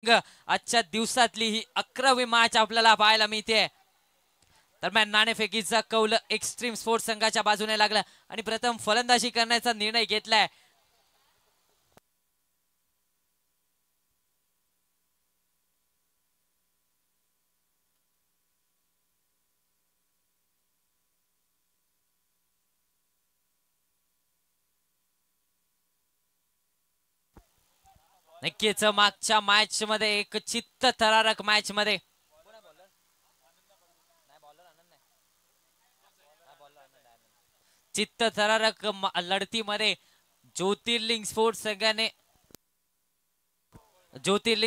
आजच्या दिवसातली ही 11वी मॅच आपल्याला पाहायला मिळते। दरम्यान नाणेफेकीचा कौल एक्स्ट्रीम स्पोर्ट्स संघाच्या बाजूने लागला आणि प्रथम फलंदाजी करण्याचा निर्णय घेतलाय। नक्कीच मागच्या मॅच मध्ये एक चित्त थरारक मॅच मध्ये चित्त थरारक लढतीमध्ये ज्योतिर्लिंग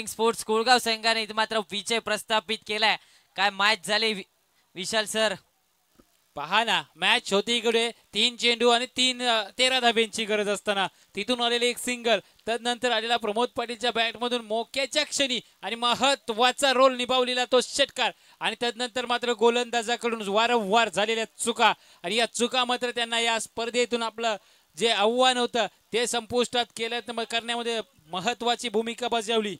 स्पोर्ट्स कोळगाव संघाने मात्र विजय प्रस्थापित केलाय। काय मॅच झाली विशाल सर? पहा ना, मॅच होती इकडे 3 चेंडू आणि 13 धाब्यांची गरज असताना तिथून आलेले एक सिंगल, तदनंतर आलेला प्रमोद पाटीलच्या बॅटमधून मोक्याच्या क्षणी आणि महत्वाचा रोल निभावलेला तो षटकार आणि तदनंतर मात्र गोलंदाजाकडून वारंवार झालेल्या चुका आणि या चुका मात्र त्यांना या स्पर्धेतून आपलं जे आव्हान होतं ते संपुष्टात करण्यामध्ये महत्वाची भूमिका बजावली।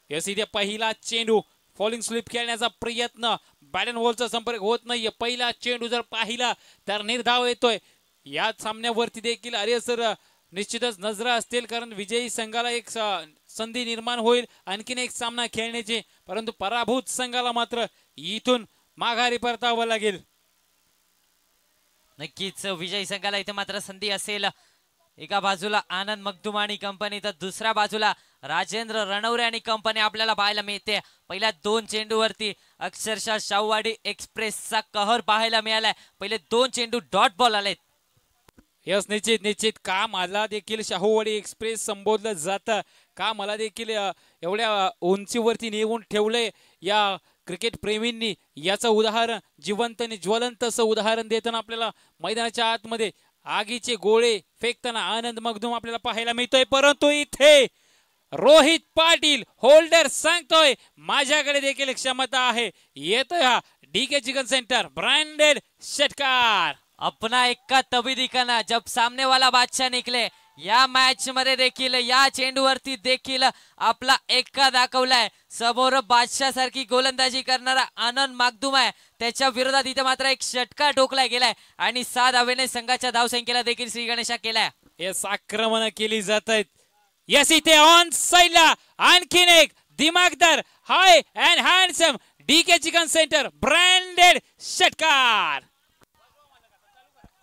यस, इथे पहिला चेंडू फॉलिंग स्लिप खेळण्याचा प्रयत्न, बॅट अँड बॉलचा संपर्क होत नाहीये। पहिला चेंडू जर पाहिला तर निर्धाव येतोय। या सामन्यावरती देखील अरे सर निश्चितच नजरा असतील, कारण विजयी संघाला एक संधी निर्माण होईल आणखीन एक सामना खेळण्याची, परंतु पराभूत संघाला मात्र इथून माघारी परतावं लागेल। नक्कीच विजयी संघाला इथे मात्र संधी असेल। एका बाजूला आनंद मगदुम आणि कंपनी तर दुसऱ्या बाजूला राजेंद्र रणवरे आणि कंपनी आपल्याला पाहायला मिळते। पहिल्या 2 चेंडूवरती अक्षरशः शाहूवाडी एक्सप्रेसचा कहर पाहायला मिळालाय। पहिले 2 चेंडू डॉट बॉल आलेत। यस, निश्चित का मला देखील शाहूवाडी एक्सप्रेस संबोधलं जातं, का मला देखील एवढ्या उंचीवरती नेऊन ठेवलंय या क्रिकेट प्रेमींनी, याचं उदाहरण जिवंत आणि ज्वलंत असं उदाहरण देताना आपल्याला मैदानाच्या आतमध्ये आगीचे गोळे फेकताना आनंद मगदुम आपल्याला पाहायला मिळतोय। परंतु इथे रोहित पाटील होल्डर सांगतोय माझ्याकडे देखील क्षमता आहे। येतोय हा डीके चिकन सेंटर ब्रँडेड षटकार। अपना एक्का तभी दिखाना जब सामने वाला बादशाह निकले। या मॅच मध्ये देखील या चेंडूवरती देखील आपला एक्का दाखवलाय। समोर बादशाह सारखी गोलंदाजी करणारा आनंद मगदुम आहे, त्याच्या विरोधात इथे मात्र एक षटकार ठोकला गेलाय आणि 7 धावेने संघाच्या धावसंख्येला देखील श्री गणेशा केलाय। यस, आक्रमण केली जात आहेत। यस, इथे ऑन साइडला आणखीन एक दिमागदार high and handsome DK chicken centre branded षटकार।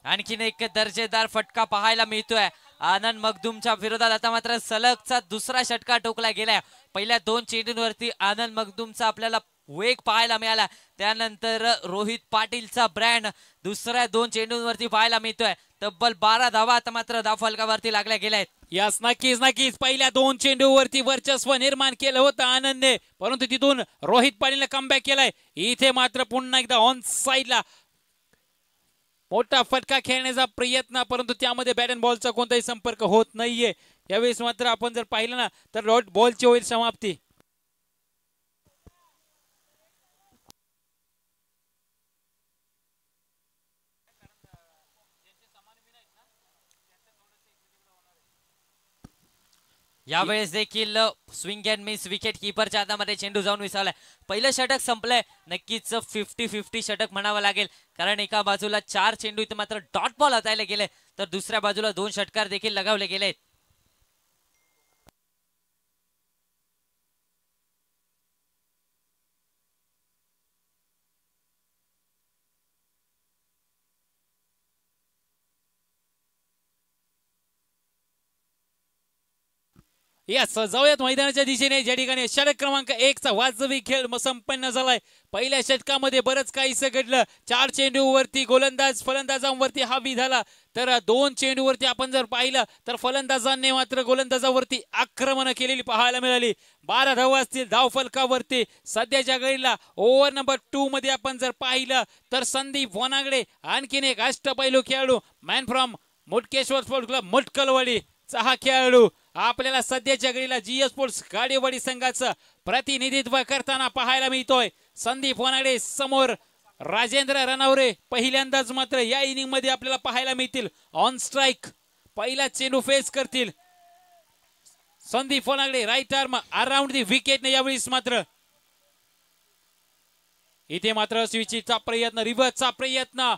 आणखीन एक दर्जेदार फटका पाहायला मिळतोय। आनंद मगदुमच्या विरोधात आता मात्र सलगचा दुसरा षटकार ठोकला गेलाय। पहिल्या 2 चेंडूंवरती आनंद मगदुमचा आपल्याला वेग पाहायला मिळाला, त्यानंतर रोहित पाटीलचा ब्रँड दुसऱ्या 2 चेंडूंवरती पाहायला मिळतोय। तब्बल 12 धावा आता मात्र धावफलकावरती लागल्या गेल्या आहेत। यस, नक्कीच पहिल्या 2 चेंडूवरती वर्चस्व निर्माण केलं होतं आनंदने, परंतु तिथून रोहित पाटीलने कमबॅक केलाय। इथे मात्र पुन्हा एकदा ऑन साइडला मोठा फटका खेळण्याचा प्रयत्न, परंतु त्यामध्ये बॅट अँड बॉलचा कोणताही संपर्क होत नाहीये। यावेळेस मात्र आपण जर पाहिलं ना तर डॉट बॉलची होईल समाप्ती। यावेळेस देखील स्विंग अँड मिस विकेट कीपरच्या हातामध्ये चेंडू जाऊन विसावलाय। पहिलं षटक संपलंय। नक्कीच 50-50 षटक म्हणावं लागेल, कारण एका बाजूला 4 चेंडू इथे मात्र डॉट बॉल हाताळले गेले, तर दुसऱ्या बाजूला 2 षटकार देखील लगावले गेले। यस, जाऊयात मैदानाच्या दिशेने, ज्या ठिकाणी षटक क्रमांक 1 चा वाजवी खेळ संपन्न झालाय। पहिल्या षटकामध्ये बरंच काहीसं घडलं। 4 चेंडूवरती गोलंदाज फलंदाजांवरती हावी झाला, तर 2 चेंडूवरती आपण जर पाहिलं तर फलंदाजांनी मात्र गोलंदाजावरती आक्रमण केलेली पाहायला मिळाली। 12 धावा असतील धावफलकावरती। सध्याच्या घडीला ओव्हर नंबर 2 मध्ये आपण जर पाहिलं तर संदीप वनागडे आणखीन एक अष्टपैलू खेळाडू मॅन फ्रॉम मुटकेश्वर स्पोर्ट्स क्लब मुटकलवाडी चा हा खेळाडू आपल्याला सध्याच्या घडीला जीएस स्पोर्ट्स गाडेवाडी संघाचं प्रतिनिधित्व करताना पाहायला मिळतोय। संदीप वनागडे समोर राजेंद्र रणवरे पहिल्यांदाच मात्र या इनिंग मध्ये आपल्याला पाहायला मिळतील ऑन स्ट्राइक। पहिला चेंडू फेस करतील Sandeep Vanagade right arm around the wicket ने यावेळेस मात्र इथे मात्र स्विचचा प्रयत्न रिव्हर्सचा प्रयत्न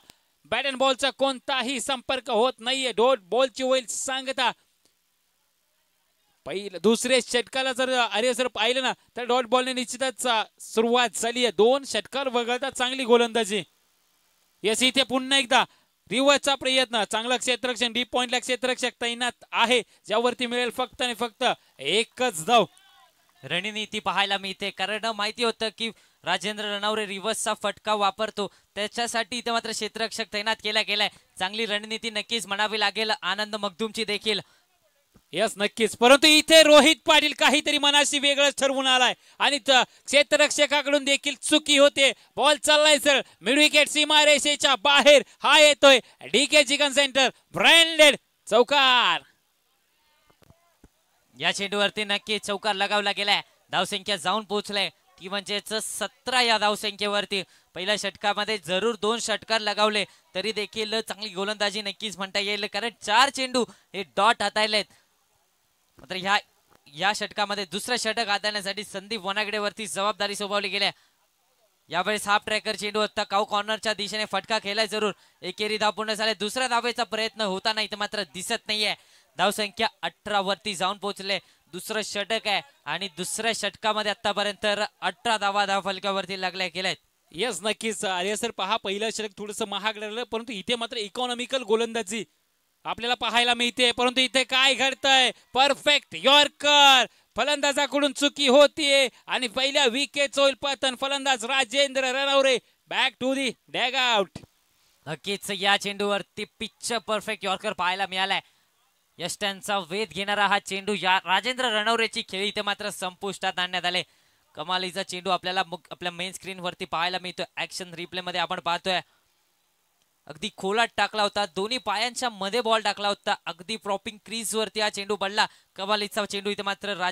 बॅट अँड बॉलचा कोणताही संपर्क होत नाहीये डॉट बॉलची होईल सांगता पहिलं दुसरे षटकाला जर अरे सर पाहिलं ना तर डॉट बॉलने निश्चितच सुरुवात झाली आहे 2 षटकार वगळता चांगली गोलंदाजी यस इथे पुन्हा एकदा रिव्हर्सचा प्रयत्न चांगला क्षेत्ररक्षण डीप पॉइंटला क्षेत्ररक्षक तैनात आहे ज्यावरती मिळेल फक्त आणि फक्त एकच धाव रणनीती पाहायला मिळते कारण माहिती होतं की राजेंद्र रणवरे रिव्हर्सचा फटका वापरतो त्याच्यासाठी इथे मात्र क्षेत्ररक्षक तैनात केलाय चांगली रणनीती नक्कीच म्हणावी लागेल आनंद मगदुमची देखील यस नक्कीच परंतु इथे रोहित पाटील काहीतरी मनाशी वेगळंच ठरवून आलाय आणि क्षेत्ररक्षकाकडून देखील चुकी होते बॉल चाललाय सर मिड विकेट सीमारेषेच्या बाहेर हा येतोय डीके चिकन सेंटर ब्रँडेड चौकार या चेंडूवरती नक्की चौकार लगावला गेलाय धावसंख्या जाऊन पोहोचलाय ती म्हणजेच 17 या धावसंख्येवरती पहिल्या षटकामध्ये जरूर 2 षटकार लगावले तरी देखील चांगली गोलंदाजी नक्कीच म्हणता येईल कारण 4 चेंडू हे डॉट हाताळलेत मात्र या षटकामध्ये दुसरं षटक हाताळण्यासाठी संदीप वनागडेवरती जबाबदारी सोपवली गेल्या यावेळेस हाफ ट्रॅकर चेंडू होता काऊ कॉर्नरच्या दिशेने फटका केलाय जरूर एकेरी धाव पूर्ण झाले दुसऱ्या धावेचा प्रयत्न होता नाही तर मात्र दिसत नाहीये धावसंख्या 18 वरती जाऊन पोहोचले दुसरं षटक आहे आणि दुसऱ्या षटकामध्ये आतापर्यंत 18 धावा धावफलकावरती लागल्या गेल्यात यस नक्कीच अरे सर पहा पहिलं षटक थोडंसं महाग लागलं परंतु इथे मात्र इकॉनॉमिकल गोलंदाजी आपल्याला पाहायला मिळते परंतु इथे काय घडतंय परफेक्ट यॉर्कर फलंदाजाकडून चुकी होतीये आणि पहिल्या विकेट होईल पतन फलंदाज Rajendra Ranaware back to the dugout नक्कीच या चेंडूवरती पिच परफेक्ट यॉर्कर पाहायला मिळालाय यष्ट्यांचा वेध घेणारा हा चेंडू या राजेंद्र रणवरेची खेळी इथे मात्र संपुष्टात आणण्यात आले कमालीचा चेंडू आपल्याला आपल्या मेन स्क्रीन वरती पाहायला मिळतोय ऍक्शन रिप्ले मध्ये आपण पाहतोय अगदी खोलात टाकला होता दोन्ही पायांच्या मध्ये बॉल टाकला होता अगदी प्रॉपिंग क्रीज वरती हा चेंडू पडला कमालीचा चेंडू इथे मात्र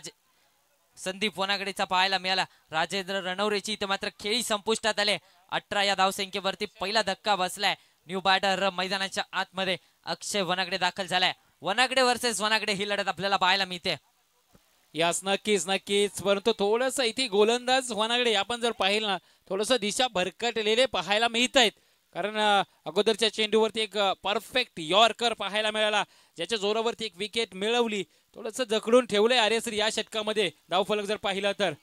संदीप वनागडेचा पाहायला मिळाला राजेंद्र रणवरेची इथे मात्र खेळी संपुष्टात आले 18 या धावसंख्येवरती पहिला धक्का बसलाय न्यू बॅटर मैदानाच्या आतमध्ये अक्षय वनागडे दाखल झालाय वनागडे वर्सेस वनागडे ही लढत आपल्याला पाहायला मिळते यास नक्कीच परंतु थोडस इथे गोलंदाज वनागडे आपण जर पाहिलं ना थोडस दिशा भरकटलेले पाहायला मिळत आहेत कारण अगोदरच्या चेंडूवरती एक परफेक्ट यॉर्कर पाहायला मिळाला ज्याच्या जोरावरती एक विकेट मिळवली थोडस जखडून ठेवलंय आर्यसर या षटकामध्ये धावफलक जर पाहिलं तर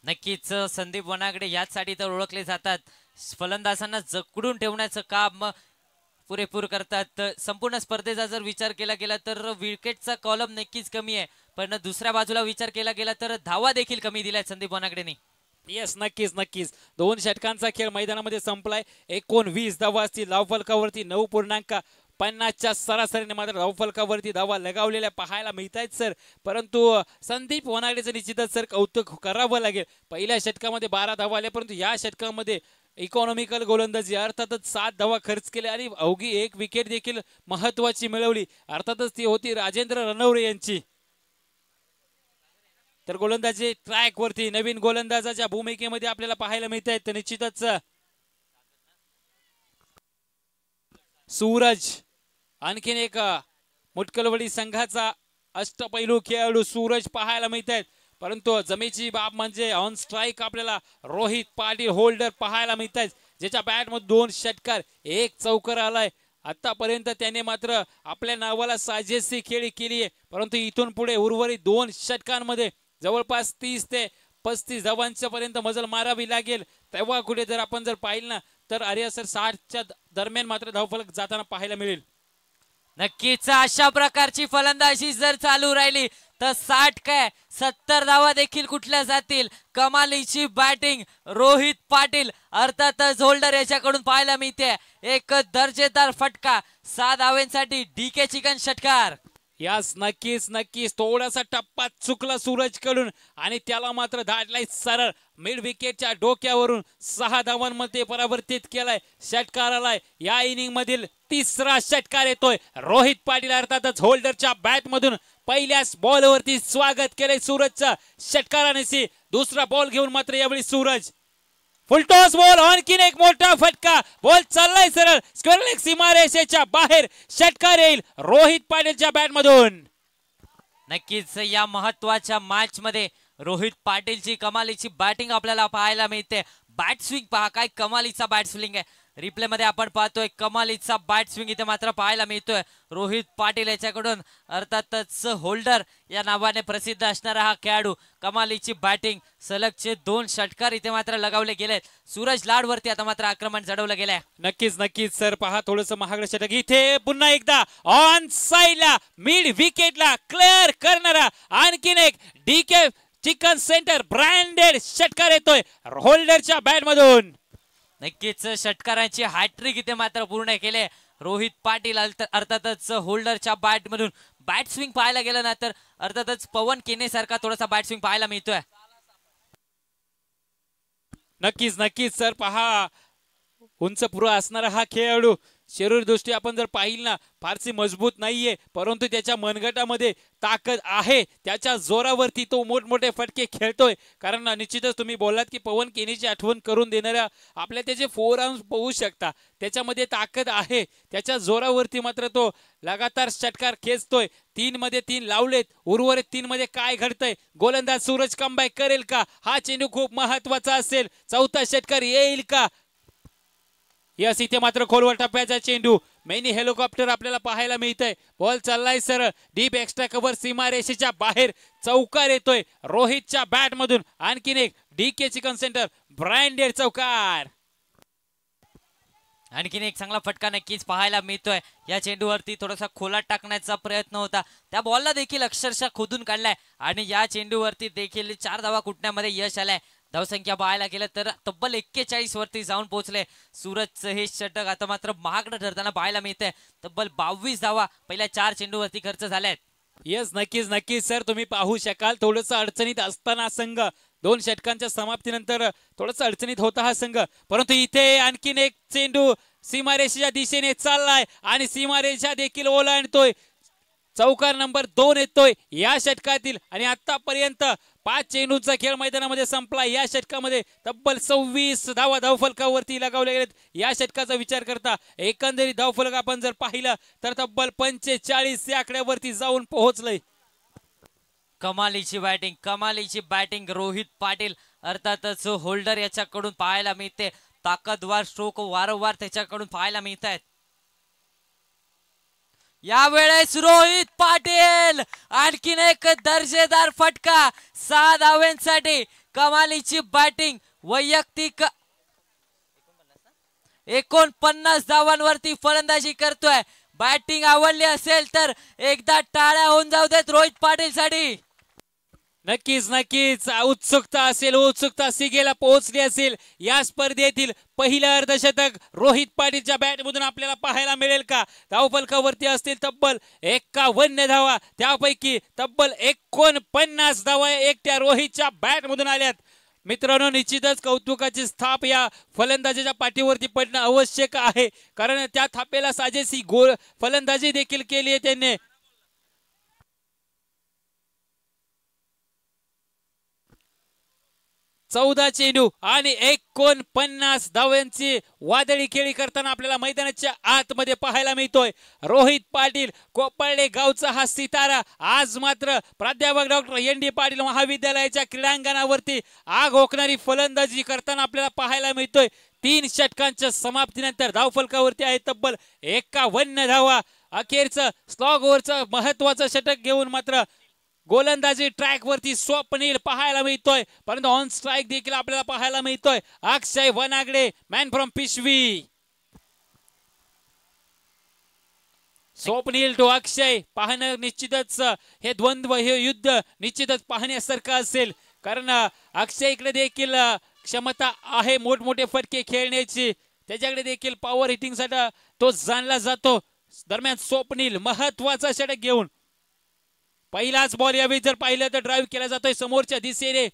नक्कीच संदीप वनागडे याचसाठी तर ओळखले जातात फलंदाजांना जखडून ठेवण्याचं काम पुरेपूर करतात संपूर्ण स्पर्धेचा जर विचार केला गेला तर विकेटचा कॉलम नक्कीच कमी आहे पण दुसऱ्या बाजूला विचार केला गेला तर धावा देखील कमी दिल्या संदीप वनागडेने येस नक्कीच 2 षटकांचा खेळ मैदानामध्ये संपलाय 19 धावा असतील धावफलकावरती 9.50च्या सरासरीने मात्र धावफलकावरती धावा लगावलेल्या पाहायला मिळत आहेत सर परंतु संदीप वनागडेचं निश्चितच सर कौतुक करावं लागेल पहिल्या षटकामध्ये 12 धावा आल्या परंतु या षटकामध्ये इकॉनॉमिकल गोलंदाजी अर्थातच 7 धावा खर्च केल्या आणि अवघी एक विकेट देखील महत्वाची मिळवली अर्थातच ती होती राजेंद्र रणवरे यांची तर गोलंदाजी ट्रॅक वरती नवीन गोलंदाजाच्या भूमिकेमध्ये आपल्याला पाहायला मिळत आहेत निश्चितच सूरज आणखीन एक मुटकलवाडी संघाचा अष्टपैलू खेळाडू सूरज पाहायला मिळत आहेत परंतु जमेची बाब म्हणजे ऑन स्ट्राईक आपल्याला रोहित पाटील होल्डर पाहायला मिळत आहेत ज्याच्या बॅट मध्ये 2 षटकार 1 चौकार आलाय आतापर्यंत त्याने मात्र आपल्या नावाला साजेशी खेळी केली आहे परंतु इथून पुढे उर्वरित 2 षटकांमध्ये जवळपास 30 ते 35 धावांच्या पर्यंत मजल मारावी लागेल तेव्हा कुठे जर आपण जर पाहिलं ना तर आर्यसर 60च्या दरम्यान मात्र धावफलक जाताना पाहायला मिळेल नक्कीच अशा प्रकारची फलंदाजी जर चालू राहिली तर 60 काय 70 धावा देखील कुठल्या जातील कमालीची बॅटिंग रोहित पाटील अर्थातच होल्डर याच्याकडून पाहायला मिळते एक दर्जेदार फटका 6 धावांसाठी डीके चिकन षटकार यास नक्कीच थोडासा टप्पा चुकला सूरज कडून आणि त्याला मात्र धाडलाय सरळ मिड विकेटच्या डोक्यावरून 6 धावांमध्ये परावर्तित केलाय षटकार आलाय या इनिंग मधील 3रा षटकार येतोय रोहित पाटील अर्थातच होल्डरच्या बॅट मधून पहिल्याच बॉलवरती स्वागत केलंय सूरजचं षटकाराने दुसरा बॉल घेऊन मात्र यावेळी सूरज फुलटॉस बॉल आणखीन एक मोठा फटका बॉल चाललाय सरळ स्क्वेअर लेग सीमारेषेच्या बाहेर षटकार येईल रोहित पाटीलच्या बॅट मधून नक्कीच या महत्वाच्या मॅच मध्ये रोहित पाटीलची कमालीची बॅटिंग आपल्याला पाहायला मिळते. बॅट स्विंग पहा, काय कमालीचा बॅट स्विंग आहे. रिप्ले मध्ये आपण पाहतोय कमालीचा बॅट स्विंग इथे मात्र पाहायला मिळतोय रोहित पाटील याच्याकडून. अर्थातच होल्डर या नावाने प्रसिद्ध असणारा हा खेळाडू. कमालीची बॅटिंग, सलगचे 2 षटकार इथे मात्र लगावले गेलेत. सूरज लाड वरती आता मात्र आक्रमण चढवलं गेलंय. नक्कीच नक्कीच सर, पहा थोडस महागड षटक इथे पुन्हा एकदा ऑन साइडला मिड विकेटला क्लिअर करणारा आणखीन एक डीके चिकन सेंटर ब्रँडेड षटकार येतोय होल्डरच्या बॅट मधून. नक्कीच षटकारांची हॅट्रिक इथे मात्र पूर्ण केले रोहित पाटील. अर्थातच होल्डरच्या बॅट मधून बॅट स्विंग पाहायला गेलं ना तर अर्थातच पवन केने सारखा थोडासा बॅट स्विंग पाहायला मिळतोय. नक्कीच नक्कीच सर, पहा उंच पुरा असणारा हा खेळाडू शरीर दृष्टी आपण जर पाहिलं ना फारशी मजबूत नाहीये, परंतु त्याच्या मनगटामध्ये ताकद आहे. त्याच्या जोरावरती तो मोठमोठे फटके खेळतोय. कारण निश्चितच तुम्ही बोललात की पवन केनीची आठवण करून देणाऱ्या आपल्या त्याचे 4 आर्म्स पाहू शकता. त्याच्यामध्ये ताकद आहे. त्याच्या जोरावरती मात्र तो लगातार षटकार खेचतोय. 3 मध्ये 3 लावलेत. उर्वरित 3 मध्ये काय घडतंय? गोलंदाज सूरज कमबॅक करेल का? हा चेंडू खूप महत्वाचा असेल. 4था षटकार येईल का? यस, इथे मात्र खोलवर टप्प्याचा चेंडू. मेनी हेलिकॉप्टर आपल्याला पाहायला मिळतंय. बॉल चाललाय सरळ डीप एक्स्ट्रा कव्हर सीमारेषेच्या बाहेर. चौकार येतोय रोहितच्या बॅट मधून. आणखीन एक डीके चिकन सेंटर ब्रँडेड चौकार. आणखीन एक चांगला फटका नक्कीच पाहायला मिळतोय. या चेंडूवरती थोडासा खोलात टाकण्याचा प्रयत्न होता. त्या बॉलला देखील अक्षरशः खोदून काढलाय आणि या चेंडूवरती देखील 4 धावा कुटण्यामध्ये यश आलंय. धावसंख्या पाहायला गेलं तर तब्बल 41 वरती जाऊन पोहोचले सूरजचं हे षटक. आता मात्र महागडं ठरताना पाहायला मिळतंय. तब्बल 22 धावा पहिल्या 4 चेंडूवरती खर्च झाल्यात. यस, नक्कीच नक्कीच सर, तुम्ही पाहू शकाल थोडस अडचणीत असताना संघ 2 षटकांच्या समाप्तीनंतर थोडस अडचणीत होता हा संघ, परंतु इथे आणखीन एक चेंडू सीमारेषेच्या दिशेने चाललाय आणि सीमारेषा देखील ओलांडतोय. चौकार नंबर 2 येतोय या षटकातील आणि आतापर्यंत 5 चेंडूंचा खेळ मैदानामध्ये संपला. या षटकामध्ये तब्बल 26 धावा धावफलकावरती लगावले गेलेत. या षटकाचा विचार करता एकंदरीत धावफलक आपण जर पाहिलं तर तब्बल 45 या आकड्यावरती जाऊन पोहोचलंय. कमालीची बॅटिंग, कमालीची बॅटिंग रोहित पाटील अर्थातच होल्डर याच्याकडून पाहायला मिळते. ताकदवार स्ट्रोक वारंवार त्याच्याकडून पाहायला मिळत आहेत. यावेळेस रोहित पाटील आणखीन एक दर्जेदार फटका 6 धावांसाठी. कमालीची बॅटिंग, वैयक्तिक 49 धावांवरती फलंदाजी करतोय. बॅटिंग आवडली असेल तर एकदा टाळ्या होऊन जाऊ देत रोहित पाटील साठी. नक्कीच नक्कीच उत्सुकता असेल, उत्सुकता सिगेला पोहोचली असेल. या स्पर्धेतील पहिलं अर्धशतक रोहित पाटीलच्या बॅटमधून आपल्याला पाहायला मिळेल का? धावफलकावरती असतील तब्बल 51 धावा, त्यापैकी तब्बल 49 धावा एकट्या रोहितच्या बॅटमधून आल्यात. मित्रांनो, निश्चितच कौतुकाची थाप या फलंदाजाच्या पाठीवरती पडणं आवश्यक आहे, कारण त्या थापेला साजेशी फलंदाजी देखील केली आहे त्यांनी. चौदा चेंडू आणि 49 धावांची वादळी खेळी करताना आपल्याला मैदानाच्या आतमध्ये पाहायला मिळतोय. रोहित पाटील, कोपळले गावचा हा सितारा, आज मात्र प्राध्यापक डॉक्टर एन.डी. पाटील महाविद्यालयाच्या क्रीडांगणावरती आग ओकणारी फलंदाजी करताना आपल्याला पाहायला मिळतोय. 3 षटकांच्या समाप्तीनंतर धावफलकावरती आहे तब्बल 51 धावा. अखेरचं स्लॉग ओव्हरचं महत्वाचं षटक घेऊन मात्र गोलंदाजी ट्रॅक वरती स्वप्नील पाहायला मिळतोय, परंतु ऑन स्ट्राईक देखील आपल्याला पाहायला मिळतोय. अक्षय वनागडे, मॅन फ्रॉम पिशवी. स्वप्नील टू अक्षय पाहणं निश्चितच हे द्वंद्व, हे युद्ध निश्चितच पाहण्यासारखं असेल, कारण अक्षय इकडे देखील क्षमता आहे मोठमोठे फटके खेळण्याची. त्याच्याकडे देखील पॉवर हिटिंग साठी तो जाणला जातो. दरम्यान स्वप्नील महत्वाचा षटक घेऊन पहिलाच बॉल यावेळी जर पाहिलं तर ड्राईव्ह केला जातोय समोरच्या दिशेने.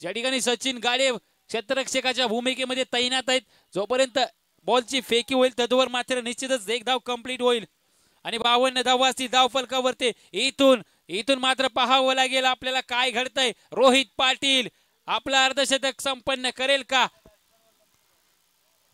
ज्या ठिकाणी सचिन गाडे क्षेत्ररक्षकाच्या भूमिकेमध्ये तैनात आहेत. जोपर्यंत बॉलची फेकी होईल तदवर मात्र निश्चितच 1 धाव कंप्लीट होईल आणि 52 धावा असतील धावफलकावरती. इथून मात्र पाहावं लागेल आपल्याला काय घडतंय. रोहित पाटील आपलं अर्धशतक संपन्न करेल का?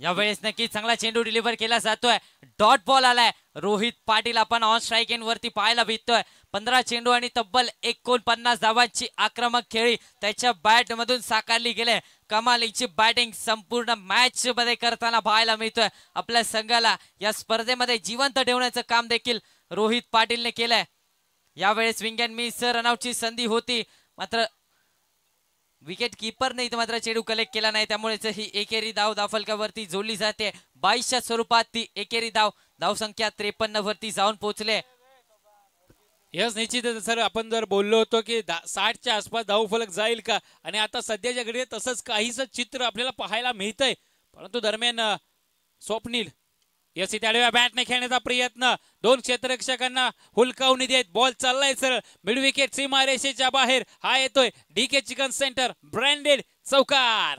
यावेळेस नक्की चांगला चेंडू डिलिव्हर केला जातोय. डॉट बॉल आलाय. रोहित पाटील आपण ऑन स्ट्राईक एंड वरती पाहायला भेटतोय. 15 चेंडू आणि तब्बल 49 धावांची आक्रमक खेळी त्याच्या बॅट मधून साकारली गेले. कमालीची बॅटिंग संपूर्ण मॅच मध्ये करताना पाहायला मिळतोय. आपल्या संघाला या स्पर्धेमध्ये जिवंत ठेवण्याचं काम देखील रोहित पाटीलने केलंय. यावेळेस विंग अँड मिस रनआउटची संधी होती, मात्र विकेट कीपरने इथं मात्र चेंडू कलेक्ट केला नाही, त्यामुळेच ही एकेरी धाव धावफलकावरती जोडली जाते. 22च्या स्वरूपात ती एकेरी धाव धावसंख्या 53 वरती जाऊन पोहोचले. यस, निश्चितच सर. आपण जर बोललो होतो की 60च्या आसपास धावफलक जाईल का, आणि आता सध्याच्या घडीत तसंच काहीच चित्र आपल्याला पाहायला मिळतंय. परंतु दरम्यान स्वप्नील यस इथे आडव्या बॅटने खेळण्याचा प्रयत्न, दोन क्षेत्ररक्षकांना हुलकावणी देत बॉल चाललाय सरळ मिड विकेट सीमारेषेच्या बाहेर. हा येतोय डीके चिकन सेंटर ब्रँडेड चौकार.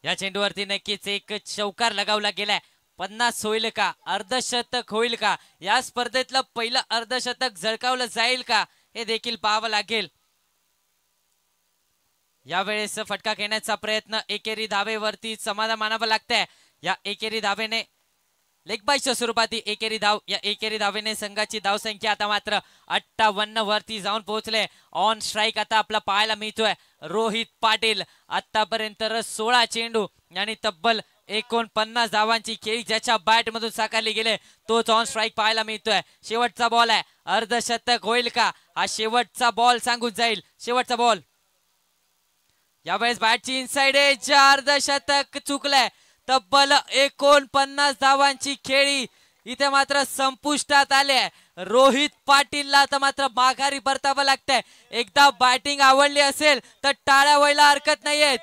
या चेंडूवरती नक्कीच एक चौकार लगावला गेलाय. 50 होईल का, अर्धशतक होईल का, या स्पर्धेतलं पहिलं अर्धशतक झळकावलं जाईल का, हे देखील पाहावं लागेल. यावेळेस फटका घेण्याचा प्रयत्न एकेरी धावेवरती समाधान मानावं लागतंय. या एकेरी धावेने लेग बायच्या स्वरूपात ही एकेरी धाव, या एकेरी धावेने संघाची धावसंख्या आता मात्र 58 वरती जाऊन पोहोचले. ऑन स्ट्राईक आता आपला पाहायला मिळतोय रोहित पाटील. आतापर्यंत 16 चेंडू आणि तब्बल 49 धावांची खेळी ज्याच्या बॅट मधून साकारली गेले, तोच ऑन स्ट्राईक पाहायला मिळतोय. शेवटचा बॉल आहे, अर्धशतक होईल का, हा शेवटचा बॉल सांगून जाईल. शेवटचा बॉल. यावेळेस बॅटची इनसाइड एज, अर्धशतक चुकलंय. तब्बल 49 धावांची खेळी इथे मात्र संपुष्टात आले. रोहित पाटीलला आता मात्र माघारी परतावं लागतंय. एकदा बॅटिंग आवडली असेल तर टाळ्या व्हायला हरकत नाहीयेत.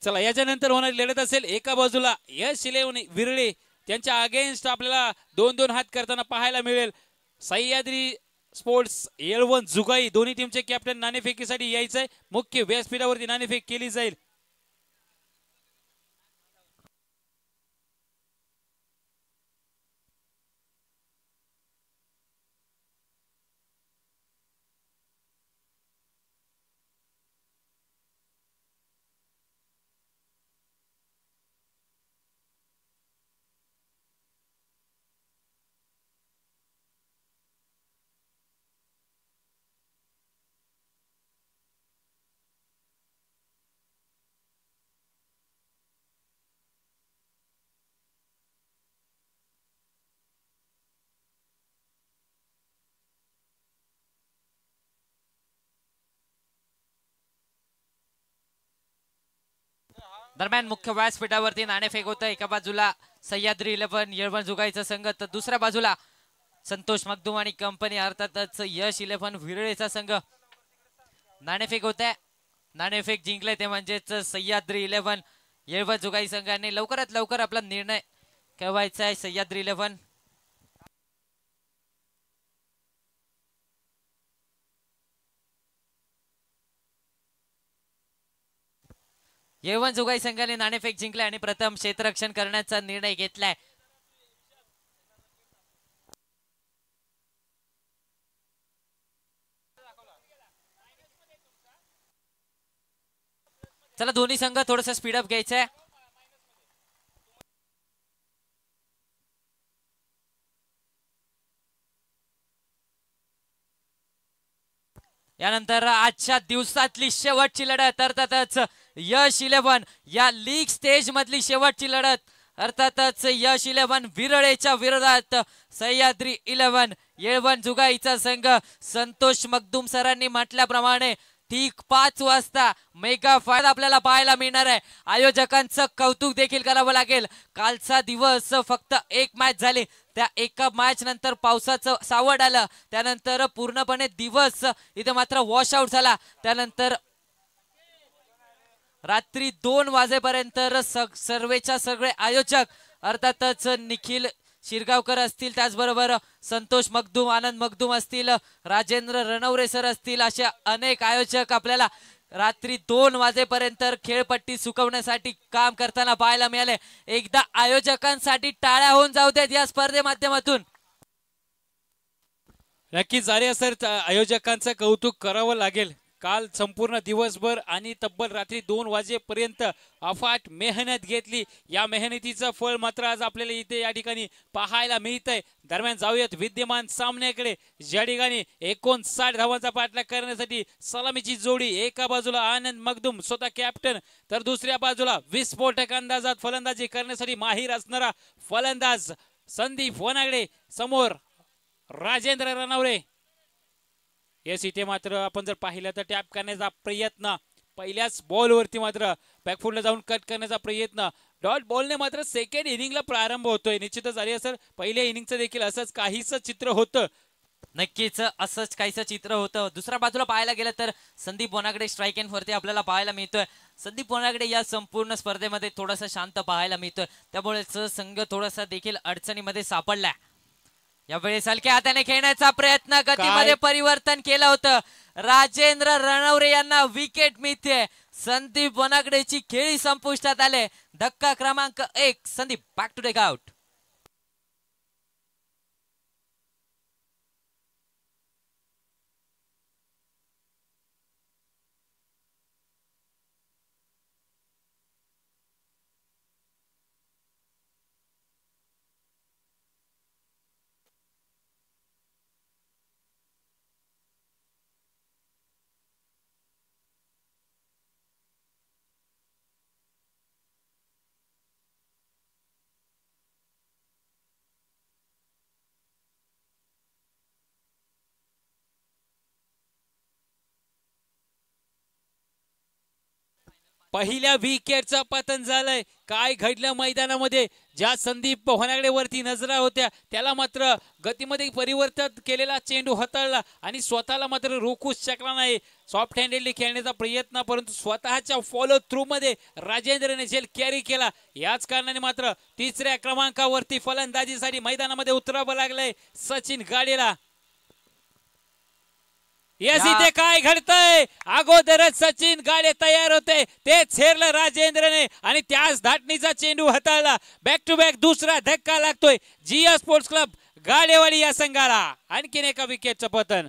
चला, याच्यानंतर होणारी लढत असेल एका बाजूला यश इलेव्हन विरळे त्यांच्या अगेन्स्ट आपल्याला 2-2 हात करताना पाहायला मिळेल. सह्याद्री स्पोर्ट्स येळवण जुगाई दोन्ही टीमचे कॅप्टन नाणेफेकीसाठी यायचंय. मुख्य व्यासपीठावरती नाणेफेक केली जाईल. दरम्यान मुख्य व्यासपीठावरती नाणेफेक होतं. एका बाजूला सह्याद्री 11 येळवण जुगाईचा संघ, तर दुसऱ्या बाजूला संतोष मगदूम आणि कंपनी अर्थातच यश 11 विरळेचा संघ. नाणेफेक होत आहे. नाणेफेक जिंकले ते म्हणजेच सह्याद्री 11 येळवण जुगाई संघाने लवकरात लवकर आपला निर्णय कळवायचा आहे. सह्याद्री 11 येळवण जुगाई संघाने नाणेफेक जिंकले आणि प्रथम क्षेत्ररक्षण करण्याचा निर्णय घेतलाय. चला, दोन्ही संघ थोडस स्पीडअप घ्यायचंय. यानंतर आजच्या दिवसातली शेवटची लढत, अर्थातच यश 11 या लीग स्टेज मधली शेवटची लढत, अर्थातच यश 11 विरळेच्या विरोधात सह्याद्री 11 येळवण जुगाईचा संघ. संतोष मगदूम सरांनी म्हटल्याप्रमाणे ठीक 5 वाजता मेगा फायनल आपल्याला पाहायला मिळणार आहे. आयोजकांचं कौतुक देखील करावं लागेल. कालचा दिवस फक्त एक मॅच झाली, त्या एका मॅच नंतर पावसाचं सावट आलं, त्यानंतर पूर्णपणे दिवस इथे मात्र वॉश आउट झाला. त्यानंतर रात्री 2 वाजेपर्यंत सर्वेच्या सगळे आयोजक, अर्थातच निखिल शिरगावकर असतील, त्याचबरोबर संतोष मगदूम, आनंद मगदूम असतील, राजेंद्र रणवरे सर असतील, असे अनेक आयोजक आपल्याला रात्री 2 वाजेपर्यंत खेळपट्टी सुकवण्यासाठी काम करताना पाहायला मिळाले. एकदा आयोजकांसाठी टाळ्या होऊन जाऊ देत या स्पर्धे माध्यमातून. नक्कीच अरे सर, आयोजकांचं कौतुक करावं लागेल. काल संपूर्ण दिवसभर आणि तब्बल रात्री 2 वाजेपर्यंत अफाट मेहनत घेतली. या मेहनतीचं फळ मात्र आज आपल्याला इथे या ठिकाणी पाहायला मिळतंय. दरम्यान जाऊयात विद्यमान सामन्याकडे, ज्या ठिकाणी 59 धावांचा पाठलाग करण्यासाठी सलामीची जोडी. एका बाजूला आनंद मगदूम स्वतः कॅप्टन, तर दुसऱ्या बाजूला विस्फोटक अंदाजात फलंदाजी करण्यासाठी माहीर असणारा फलंदाज संदीप वनागडे, समोर राजेंद्र रणवरे. येस, इथे मात्र आपण जर पाहिलं तर टॅप करण्याचा प्रयत्न, पहिल्याच बॉलवरती मात्र बॅकफुटला जाऊन कट करण्याचा प्रयत्न. डॉट बॉलने मात्र सेकंड इनिंगला प्रारंभ होतोय. निश्चितच आले सर, पहिल्या इनिंगचं देखील असंच काहीच चित्र होतं. नक्कीच असंच काहीच चित्र होतं. दुसऱ्या बाजूला पाहायला गेलं तर संदीप वनागडे स्ट्राईक एंड वरती आपल्याला पाहायला मिळतोय. संदीप वनागडे या संपूर्ण स्पर्धेमध्ये थोडासा शांत पाहायला मिळतोय, त्यामुळेच संघ थोडासा देखील अडचणीमध्ये सापडलाय. यावेळेस हलक्या हाताने खेळण्याचा प्रयत्न, गतीमध्ये परिवर्तन केलं होतं. राजेंद्र रणवरे यांना विकेट मिळते. संदीप वनागडेची खेळी संपुष्टात आले. धक्का क्रमांक 1, Sandeep back to take out. पहिल्या विकेटचं पतन झालंय. काय घडलं मैदानामध्ये? ज्या संदीप वनागडे वरती नजरा होत्या त्याला मात्र गतीमध्ये परिवर्तन केलेला चेंडू हाताळला आणि स्वतःला मात्र रोखूच शकला नाही. सॉफ्ट हँडेडली खेळण्याचा प्रयत्न, परंतु स्वतःच्या फॉलो थ्रू मध्ये राजेंद्रने झेल कॅरी केला. याच कारणाने मात्र तिसऱ्या क्रमांकावरती फलंदाजीसाठी मैदानामध्ये उतरावं लागलंय सचिन गाडेला. येस, इथे काय घडतंय? अगोदरच सचिन गाडे तयार होते, तेच हेरलं राजेंद्रने आणि त्याच धाटणीचा चेंडू हाताळला. बॅक टू बॅक दुसरा धक्का लागतोय जिया स्पोर्ट्स क्लब गाडेवाडी या संघाला. आणखीन एका विकेटचं पतन.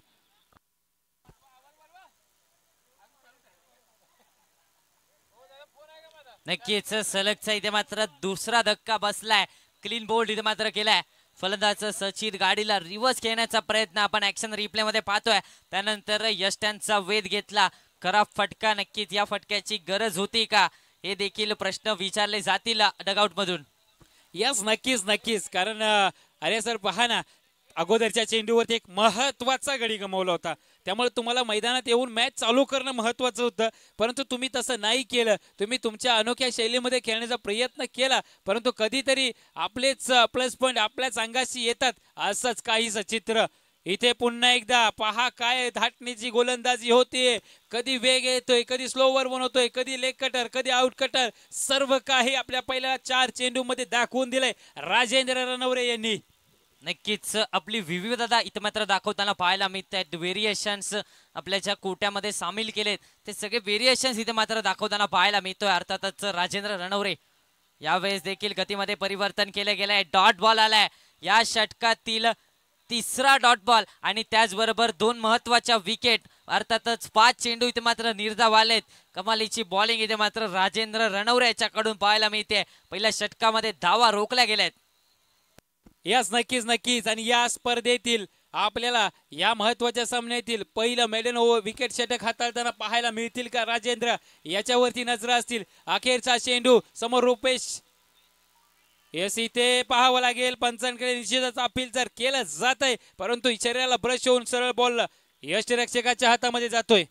नक्कीच सलगचा इथे मात्र दुसरा धक्का बसलाय. क्लीन बोल्ड इथे मात्र केलाय. फलंदाज सचिन गाडीला रिव्हर्स खेळण्याचा प्रयत्न आपण ऍक्शन रिप्ले मध्ये पाहतोय. त्यानंतर यष्ट्यांचा वेध घेतला. खरा फटका. नक्कीच या फटक्याची गरज होती का, हे देखील प्रश्न विचारले जातील डगआउट मधून. यस, नक्कीच नक्कीच. कारण अरे सर पहा ना, अगोदरच्या चेंडूवरती एक महत्वाचा गडी गमावला होता. त्यामुळे तुम्हाला मैदानात येऊन मॅच चालू करणं महत्वाचं होतं, परंतु तुम्ही तसं नाही केलं. तुम्ही तुमच्या अनोख्या शैलीमध्ये खेळण्याचा प्रयत्न केला, परंतु कधीतरी आपलेच प्लस पॉईंट आपल्याच अंगाशी येतात. असंच काहीच चित्र इथे पुन्हा एकदा पहा. काय धाटणीची गोलंदाजी होते. कधी वेग येतोय, कधी स्लोवर बनवतोय, कधी लेग कटर, कधी आउट कटर, सर्व काही आपल्या पहिल्या 4 चेंडू मध्ये दाखवून दिलंय राजेंद्र रणवरे यांनी. नक्कीच आपली विविधता इथे मात्र दाखवताना पाहायला मिळत आहेत. व्हेरिएशन्स आपल्या ज्या कोट्यामध्ये सामील केलेत ते सगळे व्हेरिएशन्स इथे मात्र दाखवताना पाहायला मिळतोय. अर्थातच राजेंद्र रणवरे यावेळेस देखील गतीमध्ये परिवर्तन केले गेलंय. डॉट बॉल आलाय या षटकातील तिसरा डॉट बॉल आणि त्याचबरोबर 2 महत्वाच्या विकेट. अर्थातच 5 चेंडू इथे मात्र निर्धाव आलेत. कमालीची बॉलिंग इथे मात्र राजेंद्र रणवरे याच्याकडून पाहायला मिळते. पहिल्या षटकामध्ये धावा रोखल्या गेल्यात. यस, नक्कीच नक्कीच. आणि या स्पर्धेतील आपल्याला या महत्वाच्या सामन्यातील पहिलं मेडन ओव्हर विकेट षटक हाताळताना पाहायला मिळतील का राजेंद्र, याच्यावरती नजर असतील. अखेरचा चेंडू समोर रुपेश. येस, इथे पाहावं लागेल. पंचांकडे निश्चितच अपील जर केलं जात आहे, परंतु शरीराला ब्रश होऊन सरळ बॉल यष्टिरक्षकाच्या हातामध्ये जातोय.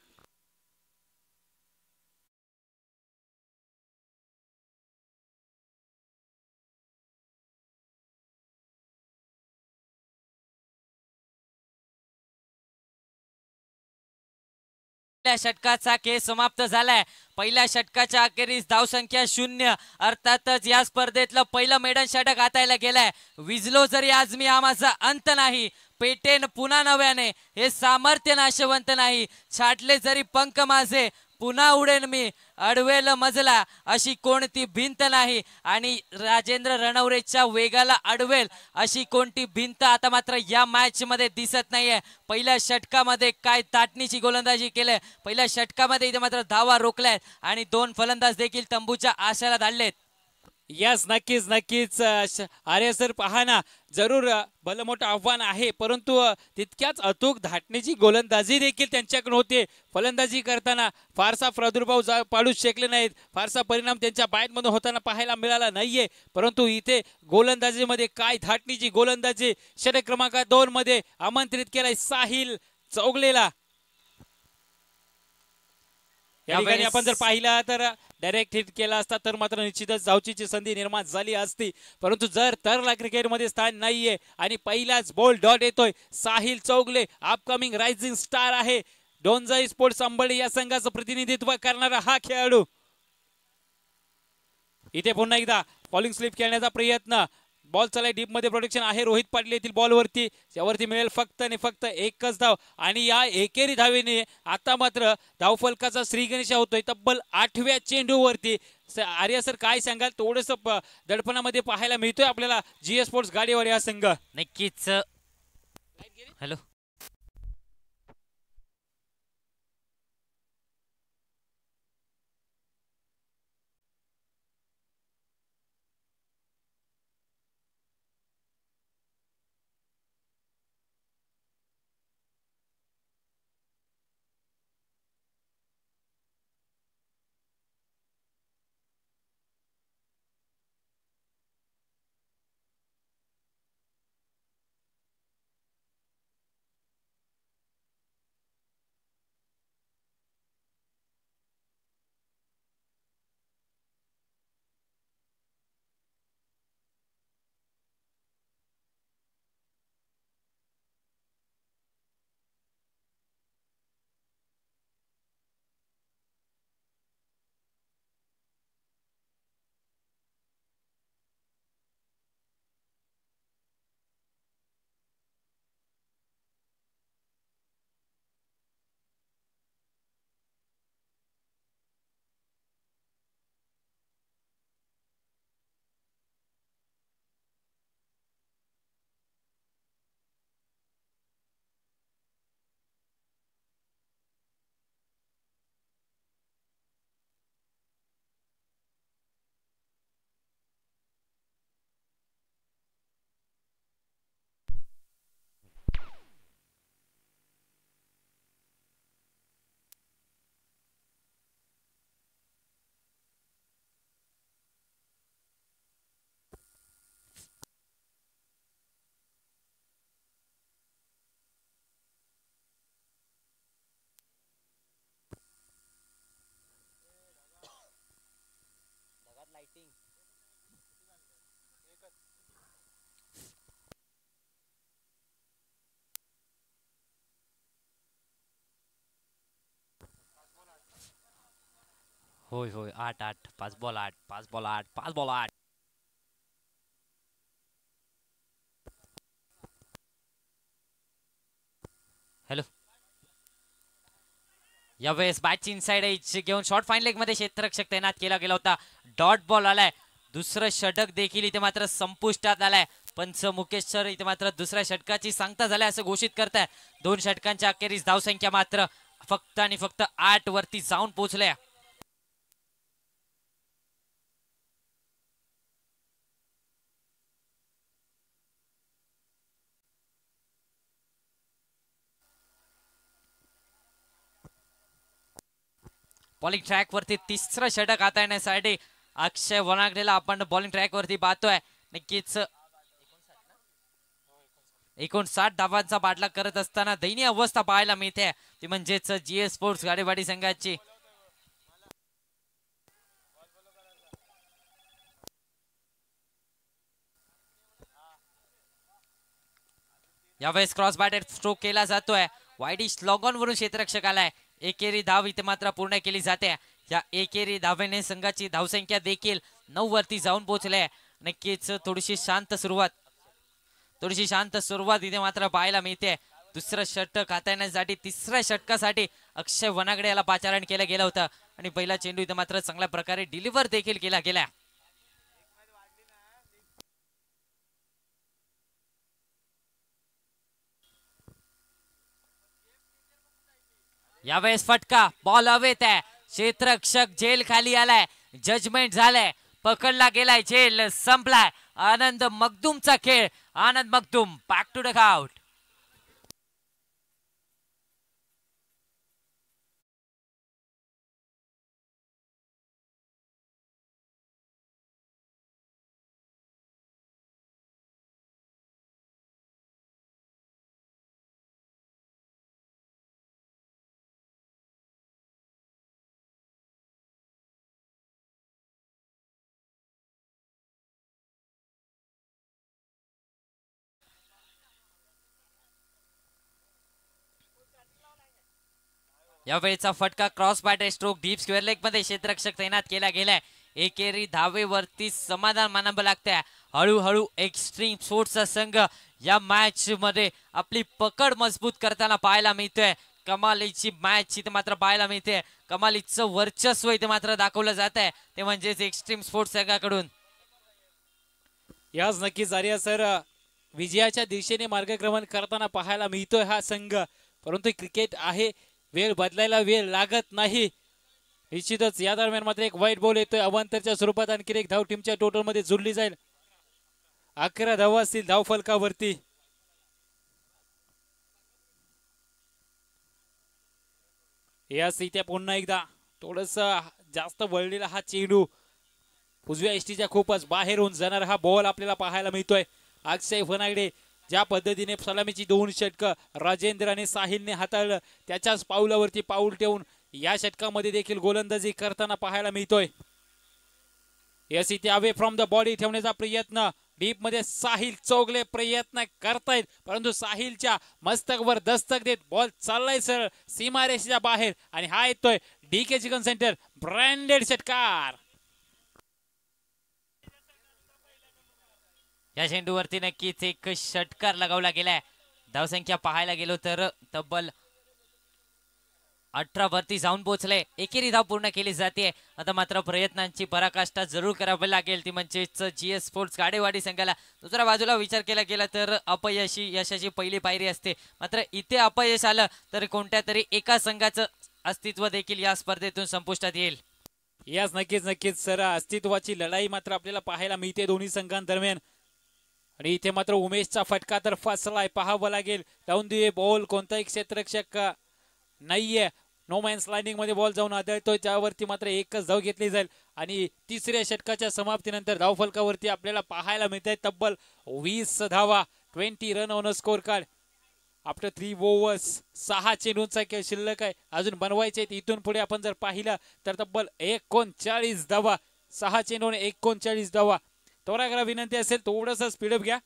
पहिल्या षटकाचा खेळ समाप्त झालाय. पहिल्या षटकाच्या अखेरीस धावसंख्या 0. अर्थातच या स्पर्धेतलं पहिलं मेडन षटक हातायला गेलाय. विजलो जरी आज मी हा माझा अंत नाही, पेटेन पुन्हा नव्याने हे सामर्थ्य नाशवंत नाही. छाटले जरी पंख माझे पुन्हा उडेन मी, अडवेल मजला अशी कोणती भिंत नाही. आणि राजेंद्र रणवरेच्या वेगाला अडवेल अशी कोणती भिंत आता मात्र या मॅच मध्ये दिसत नाहीये. पहिल्या षटकामध्ये काय ताटणीची गोलंदाजी केली, पहिल्या षटकामध्ये इथे मात्र धावा रोखल्यात आणि 2 फलंदाज देखील तंबूच्या आशेला धाडलेत. यस, नक्कीच नक्कीच. अरे सर पहा ना, जरूर भलं मोठं आव्हान आहे, परंतु तितक्याच अचूक धाटणीची गोलंदाजी देखील त्यांच्याकडे होते. फलंदाजी करताना फारसा प्रादुर्भाव पाडूच शकले नाहीत, फारसा परिणाम त्यांच्या बॅटमधून होताना पाहायला मिळाला नाहीये. परंतु इथे गोलंदाजीमध्ये काय धाटणीची गोलंदाजी. षटक क्रमांक 2 मध्ये आमंत्रित केलाय साहिल चौगलेला. या ठिकाणी आपण जर पाहिला तर डायरेक्ट हिट केला असता तर मात्र निश्चितच धावचीची संधी निर्माण झाली असती, परंतु जर तरला क्रिकेटमध्ये स्थान नाहीये आणि पहिलाच बॉल डॉट येतोय. Sahil Chougule upcoming rising star आहे. डोंजाई स्पोर्ट्स अंबळी या संघाचं प्रतिनिधित्व करणारा हा खेळाडू. इथे पुन्हा एकदा बॉलिंग स्लिप खेळण्याचा प्रयत्न. बॉल चालाय डीप मध्ये, प्रोटेक्शन आहे रोहित पाटील येथील बॉलवरती. यावरती मिळेल फक्त आणि फक्त एकच धाव आणि या एकेरी धावेने आता मात्र धावफलकाचा श्रीगणेश होतोय तब्बल 8व्या चेंडूवरती. आर्या सर काय सांगाल, थोडस दडपणामध्ये पाहायला मिळतोय आपल्याला जीएस स्पोर्ट्स गाडीवर या संघ. नक्कीच. हॅलो, होय होय 8-8, 5 बॉल 8, 5 बॉल 8, 5 बॉल 8. हॅलो, यावेळेस बॅटची इनसाइड एज घेऊन शॉर्ट फाईन लेग मध्ये क्षेत्ररक्षक तैनात केला गेला होता. डॉट बॉल आलाय. दुसरं षटक देखील इथे मात्र संपुष्टात आलाय. पंच मुकेश सर इथे मात्र दुसऱ्या षटकाची सांगता झाल्या असं घोषित करताय. 2 षटकांच्या अखेरीस धावसंख्या मात्र फक्त आणि फक्त 8 वरती जाऊन पोहोचल्या. बॉलिंग ट्रॅक वरती तिसरं षटक आता येण्यासाठी अक्षय वनागडेला आपण बॉलिंग ट्रॅक वरती पाहतोय. नक्कीच 59 धावांचा बाटला करत असताना दयनीय अवस्था पाहायला मिळते, ती म्हणजेच जीएस स्पोर्ट्स गाडेवाडी संघाची. यावेळेस क्रॉस बॅटेड स्ट्रोक केला जातोय. वाईडिश लॉग ऑन वरून क्षेत्ररक्षक आलाय. एकेरी धाव इथे मात्र पूर्ण केली जाते. या एकेरी धावेने संघाची धावसंख्या देखील 9 वरती जाऊन पोहोचले. नक्कीच थोडीशी शांत सुरुवात इथे मात्र पाहायला मिळते. दुसरं षटक हाताळण्यासाठी तिसऱ्या षटकासाठी अक्षय वनागडे याला पाचारण केलं गेलं होतं आणि पहिला चेंडू इथे मात्र चांगल्या प्रकारे डिलिव्हर देखील केला गेला. यावेळेस फटका बॉल हवेत आहे. क्षेत्ररक्षक जेल खाली आलाय. जजमेंट झालंय. पकडला गेलाय. जेल संपलाय. आनंद मगदुमचा खेळ. Anand Magdum back to the out. यावेळेचा फटका cross batter stroke deep square leg मध्ये क्षेत्ररक्षक तैनात केला गेलाय. एकेरी धावेवरती समाधान मानावं लागतंय. हळूहळू एक्स्ट्रीम स्पोर्ट्सचा संघ या मॅच मध्ये आपली पकड मजबूत करताना पाहायला मिळतोय. कमालीची मॅच इथे मात्र पाहायला मिळते. कमालीचं वर्चस्व इथे मात्र दाखवलं जात आहे ते म्हणजेच एक्स्ट्रीम स्पोर्ट्स संघाकडून. याच नक्कीच आर्या सर विजयाच्या दिशेने मार्गक्रमण करताना पाहायला मिळतोय हा संघ. परंतु क्रिकेट आहे, वेळ बदलायला वेळ लागत नाही. निश्चितच या दरम्यान मात्र एक वाईट बॉल येतोय अवांतरच्या स्वरूपात. आणखी एक धाव टीमच्या टोटल मध्ये जोडली जाईल. 11 धावा असतील धाव फलकावरती. यास इथे पुन्हा एकदा थोडस जास्त वळलेला हा चेंडू उजव्या एसटीच्या खूपच बाहेरून जाणार हा बॉल आपल्याला पाहायला मिळतोय. अक्षय वनागडे ज्या पद्धतीने सलामीची 2 षटकं राजेंद्र आणि साहिलने हाताळलं त्याच्याच पाऊलावरती पाऊल ठेवून या षटकामध्ये देखील गोलंदाजी करताना पाहायला मिळतोय. यस इथे अवे फ्रॉम द बॉडी ठेवण्याचा प्रयत्न डीप मध्ये साहिल चौगले प्रयत्न करतायत परंतु साहिलच्या मस्तकवर दस्तक देत बॉल चाललाय सर सीमारेषेच्या बाहेर आणि हा येतोय डीके चिकन सेंटर ब्रँडेड षटकार. या चेंडूवरती नक्कीच एक षटकार लगावला गेलाय. धावसंख्या पाहायला गेलो तर तब्बल 18 वरती जाऊन पोहोचले. एकेरी धाव पूर्ण केली जाते. आता मात्र प्रयत्नांची पराकाष्ठा जरूर करावी लागेल ती म्हणजेच जीएस स्पोर्ट्स गाडेवाडी संघाला. दुसऱ्या बाजूला विचार केला गेला तर यशाची पहिली पायरी असते. मात्र इथे अपयश आलं तर कोणत्या तरी एका संघाचं अस्तित्व देखील या स्पर्धेतून संपुष्टात येईल. यास नक्कीच सर अस्तित्वाची लढाई मात्र आपल्याला पाहायला मिळते दोन्ही संघांदरम्यान. आणि इथे मात्र उमेशचा फटका तर फसलाय पाहावं लागेल. डाऊन दी बॉल कोणताही क्षेत्ररक्षक नाहीये. नो मॅन्स लाइनिंग मध्ये बॉल जाऊन आदळतोय ज्यावरती मात्र एकच धाव घेतली जाईल. आणि तिसऱ्या षटकाच्या समाप्तीनंतर धाव फलकावरती आपल्याला पाहायला मिळत आहे तब्बल 20 धावा 20 run on score card. After 3 overs 6 चेंडूंचा खेळ शिल्लक आहे अजून बनवायचे. इथून पुढे आपण जर पाहिलं तर तब्बल 39 धावा 6 चेंडून 39 धावा. त्वरा विनंती असेल थोडस स्पीडअप घ्या.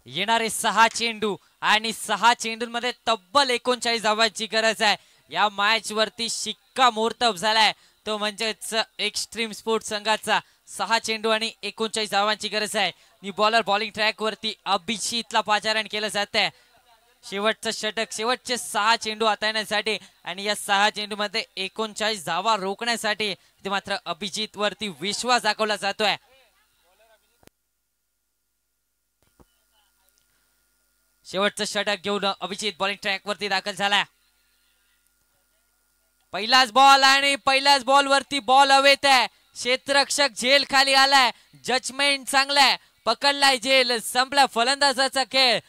येणारे 6 चेंडू आणि 6 चेंडूंमध्ये तब्बल 39 धावांची गरज आहे. या मॅच वरती शिक्कामोर्तब झालाय तो म्हणजेच एक्स्ट्रीम स्पोर्ट्स संघाचा. 6 चेंडू आणि 39 धावांची गरज आहे. आणि बॉलर बॉलिंग ट्रॅक वरती अभिजितला पाचारण केलं जात आहे. शेवटचं षटक शेवटचे 6 चेंडू हाताळण्यासाठी आणि या 6 चेंडू मध्ये 39 धावा रोखण्यासाठी ते मात्र अभिजित वरती विश्वास दाखवला जातोय. शेवटचं षटक घेऊन अभिजित बॉलिंग ट्रॅक वरती दाखल झाला. पहिलाच बॉल आणि पहिल्याच बॉल वरती बॉल हवेत आहे. क्षेत्ररक्षक झेल खाली आलाय. जजमेंट चांगलाय. पकडलाय झेल. संपला फलंदाजाचा खेळ.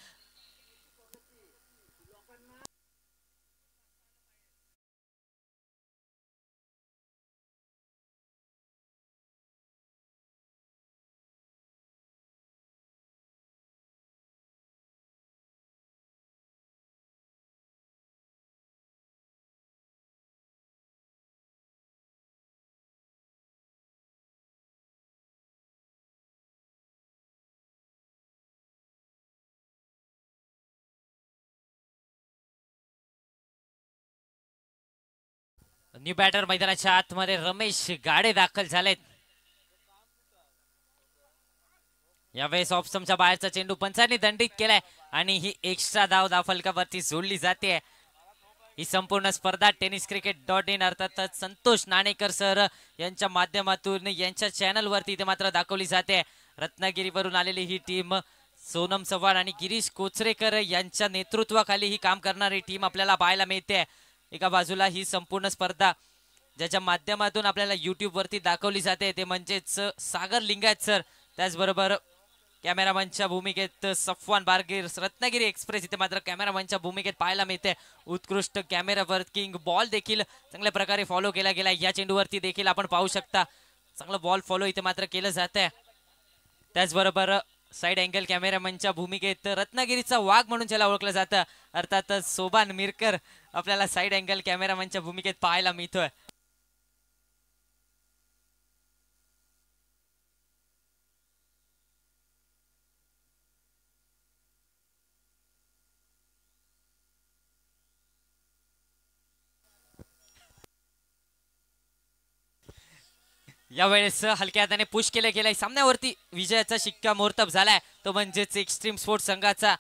न्यू बॅटर मैदानाच्या आतमध्ये रमेश गाडे दाखल झालेत. यावेळेस ऑप्शनच्या बाहेरचा चेंडू पंचांनी दंडित केलाय आणि ही एक्स्ट्रा धाव फलकावरती जोडली जाते. ही संपूर्ण स्पर्धा tenniscricket.in अर्थात संतोष नाणेकर सर यांच्या माध्यमातून यांच्या चॅनल वरती ते मात्र दाखवली जाते. रत्नागिरीवरून आलेली ही टीम सोनम चव्हाण आणि गिरीश कोचरेकर यांच्या नेतृत्वाखाली ही काम करणारी टीम आपल्याला पाहायला मिळते. एका बाजूला ही संपूर्ण स्पर्धा ज्याच्या माध्यमातून आपल्याला YouTube वरती दाखवली जाते ते म्हणजेच सागर लिंगायत सर, त्याचबरोबर कॅमेरामॅनच्या भूमिकेत सफवान बारगीर. रत्नागिरी एक्सप्रेस इथे मात्र कॅमेरामॅनच्या भूमिकेत पाहायला मिळते. उत्कृष्ट कॅमेरा वर्किंग, बॉल देखील चांगल्या प्रकारे फॉलो केला गेला. या चेंडूवरती देखील आपण पाहू शकता चांगलं बॉल फॉलो इथे मात्र केलं जात आहे. त्याचबरोबर साइड अँगल कॅमेरामॅनच्या भूमिकेत रत्नागिरीचा वाघ म्हणून ज्याला ओळखलं जातं अर्थात सोबान मिरकर आपल्याला साइड अँगल कॅमेरामॅनच्या भूमिकेत पाहायला मिळतोय. यावेळेस हलक्या हाताने पुश केले गेलाय. सामन्यावरती विजयाचा शिक्का मोहर्तब झालाय तो म्हणजेच एक्स्ट्रीम स्पोर्ट्स संघाचा.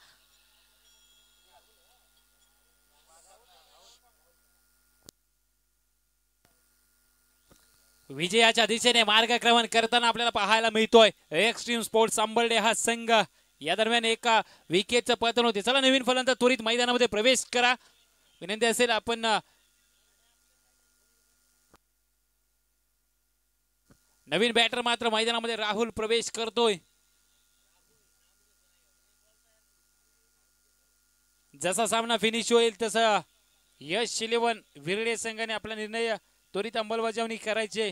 विजयाच्या दिशेने मार्गक्रमण करताना आपल्याला पाहायला मिळतोय एक्स्ट्रीम स्पोर्ट्स अंबर्डे हा संघ. या दरम्यान एका विकेटचं पतन होते. चला नवीन फलंदाज त्वरित मैदानामध्ये प्रवेश करा. विनंती असेल आपण नवीन बॅटर मात्र मैदानामध्ये राहुल प्रवेश करतोय. जसा सामना फिनिश होईल तसा यश 11 विरडे संघाने आपला निर्णय त्वरित अंमलबजावणी करायचे.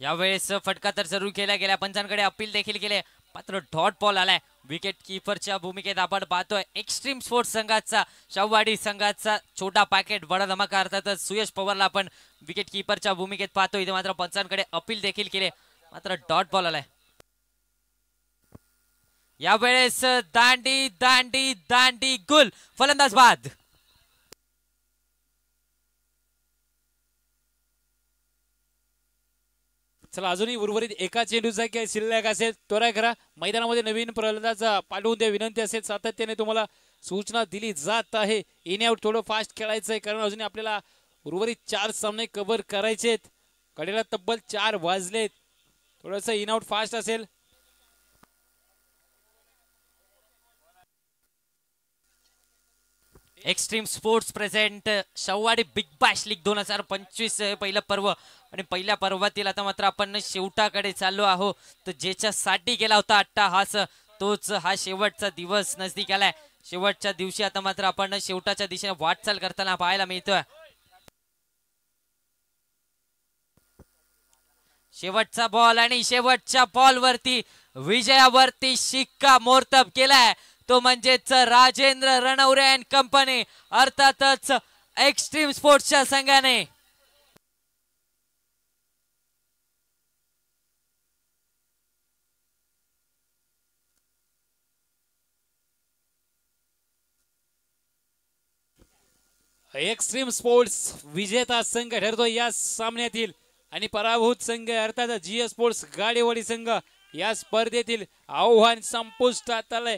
यावेळेस फटका तर जरूर केला गेला. पंचांकडे अपील देखील केले मात्र डॉट बॉल आलाय. विकेट किपरच्या भूमिकेत आपण पाहतोय एक्स्ट्रीम स्पोर्ट्स संघाचा शाहवाडी संघाचा छोटा पॅकेट बडा धमाका अर्थातच सुयश पवारला आपण विकेट किपरच्या भूमिकेत पाहतोय. इथे मात्र पंचांकडे अपील देखील केले मात्र डॉट बॉल आलाय. यावेळेस दांडी दांडी दांडी गुल, फलंदाज बाद. चला अजूनही उर्वरित एका चेंडूचा काही शिल्लक असेल त्वरा करा. मैदानामध्ये नवीन फलंदाज पाठवून द्या. विनंती असेल सातत्याने तुम्हाला सूचना दिली जात आहे. इन आउट थोडं फास्ट खेळायचं आहे कारण अजूनही आपल्याला उर्वरित 4 सामने कव्हर करायचे आहेत. कडेला तब्बल 4 वाजलेत. थोडंसं इन आउट फास्ट असेल. Extreme sports present Shahuwadi big Bash league 2025 पहिलं पर्व आणि पहिल्या पर्वातील आता मात्र आपण शेवटाकडे चाललो आहोत. तर ज्याच्यासाठी गेला होता अट्टाहास तोच हा शेवटचा दिवस नजदीक आलाय. शेवटच्या दिवशी आता मात्र आपण शेवटाच्या दिशेने वाटचाल करताना पाहायला मिळतोय. शेवटचा बॉल आणि शेवटच्या बॉल वरती विजयावरती शिक्का मोर्तब केलाय तो म्हणजेच राजेंद्र रणवरे अँड कंपनी अर्थातच एक्स्ट्रीम स्पोर्ट्सच्या संघाने. एक्स्ट्रीम स्पोर्ट्स विजेता संघ ठरतो या सामन्यातील आणि पराभूत संघ अर्थात जीएस स्पोर्ट्स गाडेवाडी संघ या स्पर्धेतील आव्हान संपुष्टात आलंय.